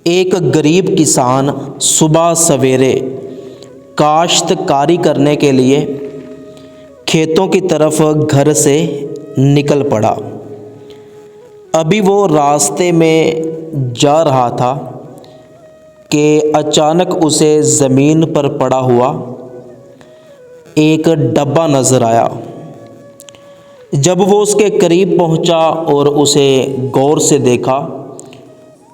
ایک غریب کسان صبح سویرے کاشتکاری کرنے کے لیے کھیتوں کی طرف گھر سے نکل پڑا۔ ابھی وہ راستے میں جا رہا تھا کہ اچانک اسے زمین پر پڑا ہوا ایک ڈبہ نظر آیا۔ جب وہ اس کے قریب پہنچا اور اسے غور سے دیکھا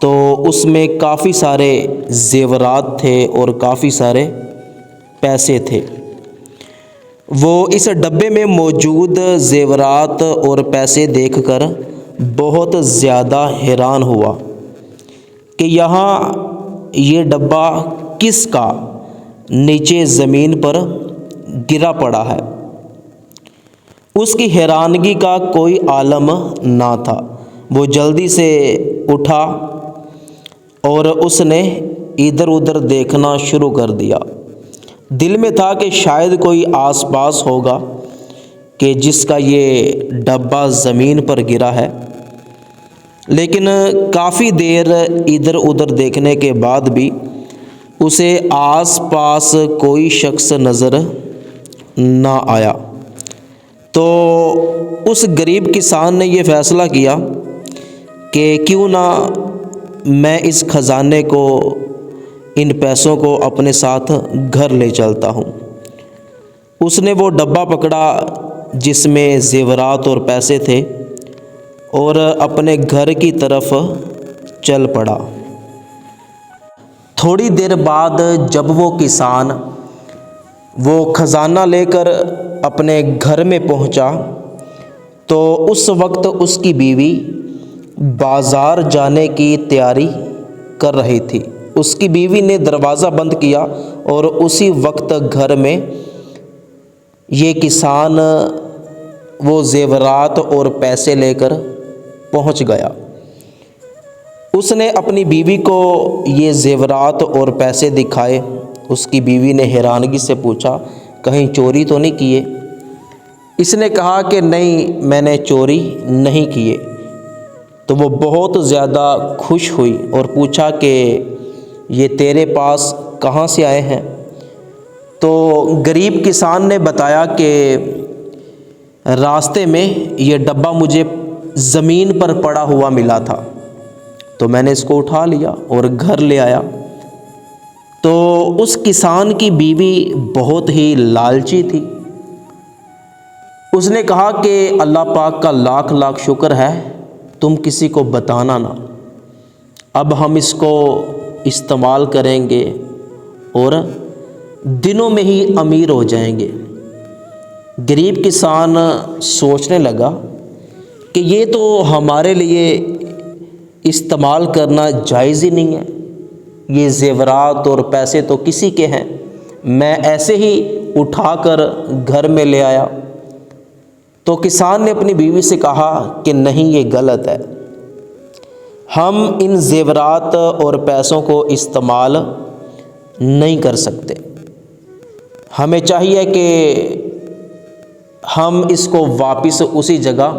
تو اس میں کافی سارے زیورات تھے اور کافی سارے پیسے تھے۔ وہ اس ڈبے میں موجود زیورات اور پیسے دیکھ کر بہت زیادہ حیران ہوا کہ یہاں یہ ڈبہ کس کا نیچے زمین پر گرا پڑا ہے۔ اس کی حیرانگی کا کوئی عالم نہ تھا۔ وہ جلدی سے اٹھا اور اس نے ادھر ادھر دیکھنا شروع کر دیا۔ دل میں تھا کہ شاید کوئی آس پاس ہوگا کہ جس کا یہ ڈبہ زمین پر گرا ہے، لیکن کافی دیر ادھر ادھر دیکھنے کے بعد بھی اسے آس پاس کوئی شخص نظر نہ آیا۔ تو اس غریب کسان نے یہ فیصلہ کیا کہ کیوں نہ میں اس خزانے کو، ان پیسوں کو اپنے ساتھ گھر لے چلتا ہوں۔ اس نے وہ ڈبہ پکڑا جس میں زیورات اور پیسے تھے اور اپنے گھر کی طرف چل پڑا۔ تھوڑی دیر بعد جب وہ کسان وہ خزانہ لے کر اپنے گھر میں پہنچا تو اس وقت اس کی بیوی بازار جانے کی تیاری کر رہی تھی۔ اس کی بیوی نے دروازہ بند کیا اور اسی وقت گھر میں یہ کسان وہ زیورات اور پیسے لے کر پہنچ گیا۔ اس نے اپنی بیوی کو یہ زیورات اور پیسے دکھائے۔ اس کی بیوی نے حیرانگی سے پوچھا، کہیں چوری تو نہیں کیے؟ اس نے کہا کہ نہیں، میں نے چوری نہیں کیے۔ تو وہ بہت زیادہ خوش ہوئی اور پوچھا کہ یہ تیرے پاس کہاں سے آئے ہیں؟ تو غریب کسان نے بتایا کہ راستے میں یہ ڈبہ مجھے زمین پر پڑا ہوا ملا تھا، تو میں نے اس کو اٹھا لیا اور گھر لے آیا۔ تو اس کسان کی بیوی بہت ہی لالچی تھی۔ اس نے کہا کہ اللہ پاک کا لاکھ لاکھ شکر ہے، تم کسی کو بتانا نہ، اب ہم اس کو استعمال کریں گے اور دنوں میں ہی امیر ہو جائیں گے۔ غریب کسان سوچنے لگا کہ یہ تو ہمارے لیے استعمال کرنا جائز ہی نہیں ہے، یہ زیورات اور پیسے تو کسی کے ہیں، میں ایسے ہی اٹھا کر گھر میں لے آیا۔ تو کسان نے اپنی بیوی سے کہا کہ نہیں، یہ غلط ہے، ہم ان زیورات اور پیسوں کو استعمال نہیں کر سکتے، ہمیں چاہیے کہ ہم اس کو واپس اسی جگہ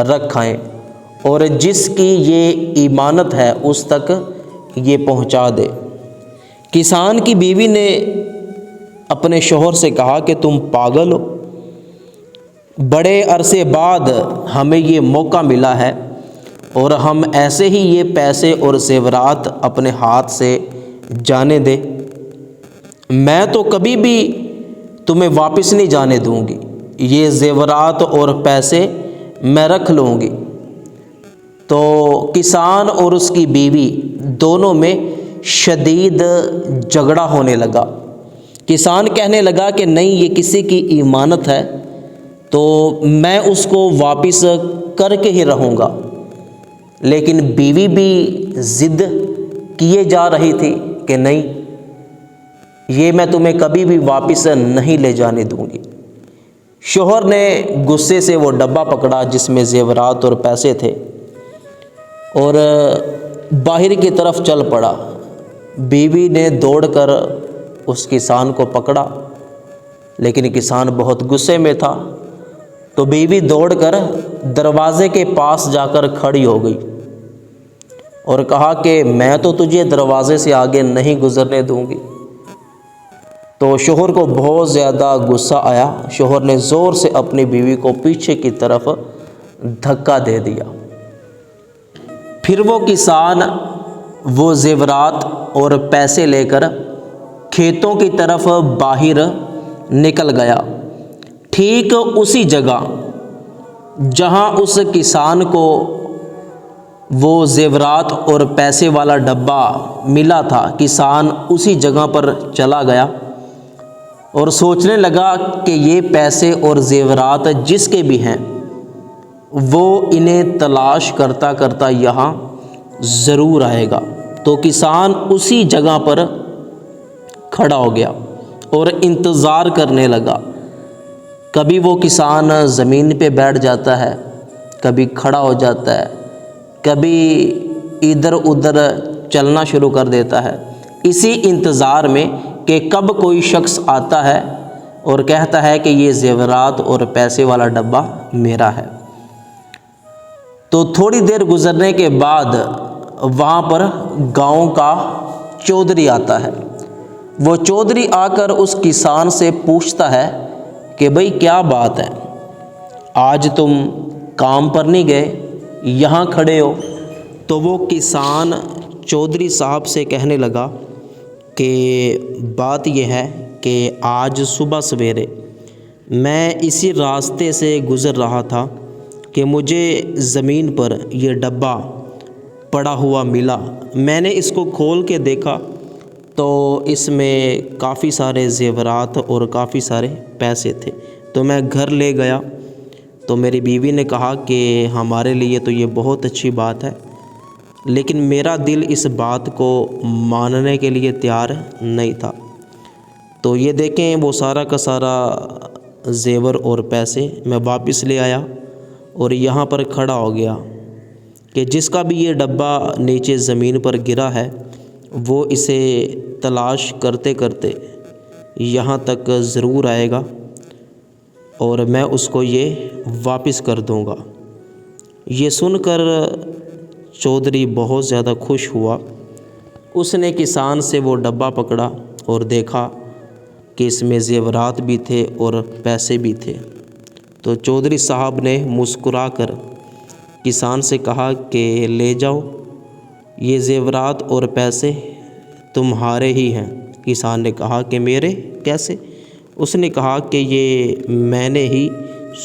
رکھ آئیں اور جس کی یہ امانت ہے اس تک یہ پہنچا دے۔ کسان کی بیوی نے اپنے شوہر سے کہا کہ تم پاگل ہو، بڑے عرصے بعد ہمیں یہ موقع ملا ہے اور ہم ایسے ہی یہ پیسے اور زیورات اپنے ہاتھ سے جانے دیں؟ میں تو کبھی بھی تمہیں واپس نہیں جانے دوں گی، یہ زیورات اور پیسے میں رکھ لوں گی۔ تو کسان اور اس کی بیوی دونوں میں شدید جھگڑا ہونے لگا۔ کسان کہنے لگا کہ نہیں، یہ کسی کی امانت ہے تو میں اس کو واپس کر کے ہی رہوں گا، لیکن بیوی بھی ضد کیے جا رہی تھی کہ نہیں، یہ میں تمہیں کبھی بھی واپس نہیں لے جانے دوں گی۔ شوہر نے غصے سے وہ ڈبہ پکڑا جس میں زیورات اور پیسے تھے اور باہر کی طرف چل پڑا۔ بیوی نے دوڑ کر اس کسان کو پکڑا، لیکن کسان بہت غصے میں تھا، تو بیوی دوڑ کر دروازے کے پاس جا کر کھڑی ہو گئی اور کہا کہ میں تو تجھے دروازے سے آگے نہیں گزرنے دوں گی۔ تو شوہر کو بہت زیادہ غصہ آیا۔ شوہر نے زور سے اپنی بیوی کو پیچھے کی طرف دھکا دے دیا۔ پھر وہ کسان وہ زیورات اور پیسے لے کر کھیتوں کی طرف باہر نکل گیا۔ ٹھیک اسی جگہ جہاں اس کسان کو وہ زیورات اور پیسے والا ڈبہ ملا تھا، کسان اسی جگہ پر چلا گیا اور سوچنے لگا کہ یہ پیسے اور زیورات جس کے بھی ہیں وہ انہیں تلاش کرتا کرتا یہاں ضرور آئے گا۔ تو کسان اسی جگہ پر کھڑا ہو گیا اور انتظار کرنے لگا۔ کبھی وہ کسان زمین پہ بیٹھ جاتا ہے، کبھی کھڑا ہو جاتا ہے، کبھی ادھر ادھر چلنا شروع کر دیتا ہے، اسی انتظار میں کہ کب کوئی شخص آتا ہے اور کہتا ہے کہ یہ زیورات اور پیسے والا ڈبہ میرا ہے۔ تو تھوڑی دیر گزرنے کے بعد وہاں پر گاؤں کا چودھری آتا ہے۔ وہ چودھری آ کر اس کسان سے پوچھتا ہے کہ بھئی کیا بات ہے، آج تم کام پر نہیں گئے، یہاں کھڑے ہو؟ تو وہ کسان چودھری صاحب سے کہنے لگا کہ بات یہ ہے کہ آج صبح سویرے میں اسی راستے سے گزر رہا تھا کہ مجھے زمین پر یہ ڈبہ پڑا ہوا ملا۔ میں نے اس کو کھول کے دیکھا تو اس میں کافی سارے زیورات اور کافی سارے پیسے تھے۔ تو میں گھر لے گیا تو میری بیوی نے کہا کہ ہمارے لیے تو یہ بہت اچھی بات ہے، لیکن میرا دل اس بات کو ماننے کے لیے تیار نہیں تھا۔ تو یہ دیکھیں وہ سارا کا سارا زیور اور پیسے میں واپس لے آیا اور یہاں پر کھڑا ہو گیا کہ جس کا بھی یہ ڈبہ نیچے زمین پر گرا ہے وہ اسے تلاش کرتے کرتے یہاں تک ضرور آئے گا اور میں اس کو یہ واپس کر دوں گا۔ یہ سن کر چودھری بہت زیادہ خوش ہوا۔ اس نے کسان سے وہ ڈبہ پکڑا اور دیکھا کہ اس میں زیورات بھی تھے اور پیسے بھی تھے۔ تو چودھری صاحب نے مسکرا کر کسان سے کہا کہ لے جاؤ، یہ زیورات اور پیسے تمہارے ہی ہیں۔ کسان نے کہا کہ میرے کیسے؟ اس نے کہا کہ یہ میں نے ہی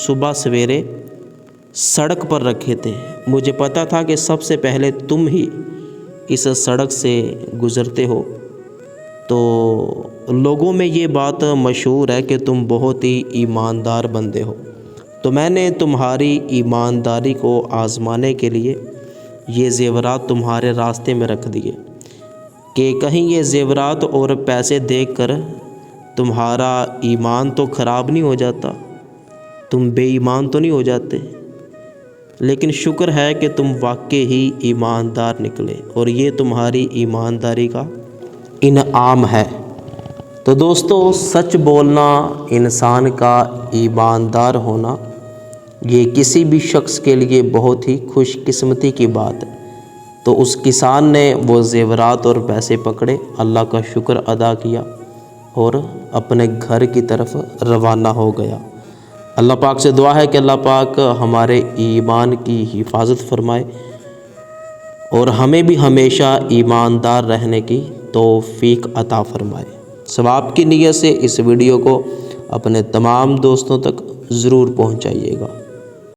صبح سویرے سڑک پر رکھے تھے، مجھے پتہ تھا کہ سب سے پہلے تم ہی اس سڑک سے گزرتے ہو، تو لوگوں میں یہ بات مشہور ہے کہ تم بہت ہی ایماندار بندے ہو، تو میں نے تمہاری ایمانداری کو آزمانے کے لیے یہ زیورات تمہارے راستے میں رکھ دیے کہ کہیں یہ زیورات اور پیسے دیکھ کر تمہارا ایمان تو خراب نہیں ہو جاتا، تم بے ایمان تو نہیں ہو جاتے۔ لیکن شکر ہے کہ تم واقعی ہی ایماندار نکلے اور یہ تمہاری ایمانداری کا انعام ہے۔ تو دوستو، سچ بولنا، انسان کا ایماندار ہونا، یہ کسی بھی شخص کے لیے بہت ہی خوش قسمتی کی بات ہے۔ تو اس کسان نے وہ زیورات اور پیسے پکڑے، اللہ کا شکر ادا کیا اور اپنے گھر کی طرف روانہ ہو گیا۔ اللہ پاک سے دعا ہے کہ اللہ پاک ہمارے ایمان کی حفاظت فرمائے اور ہمیں بھی ہمیشہ ایماندار رہنے کی توفیق عطا فرمائے۔ ثواب کی نیت سے اس ویڈیو کو اپنے تمام دوستوں تک ضرور پہنچائیے گا۔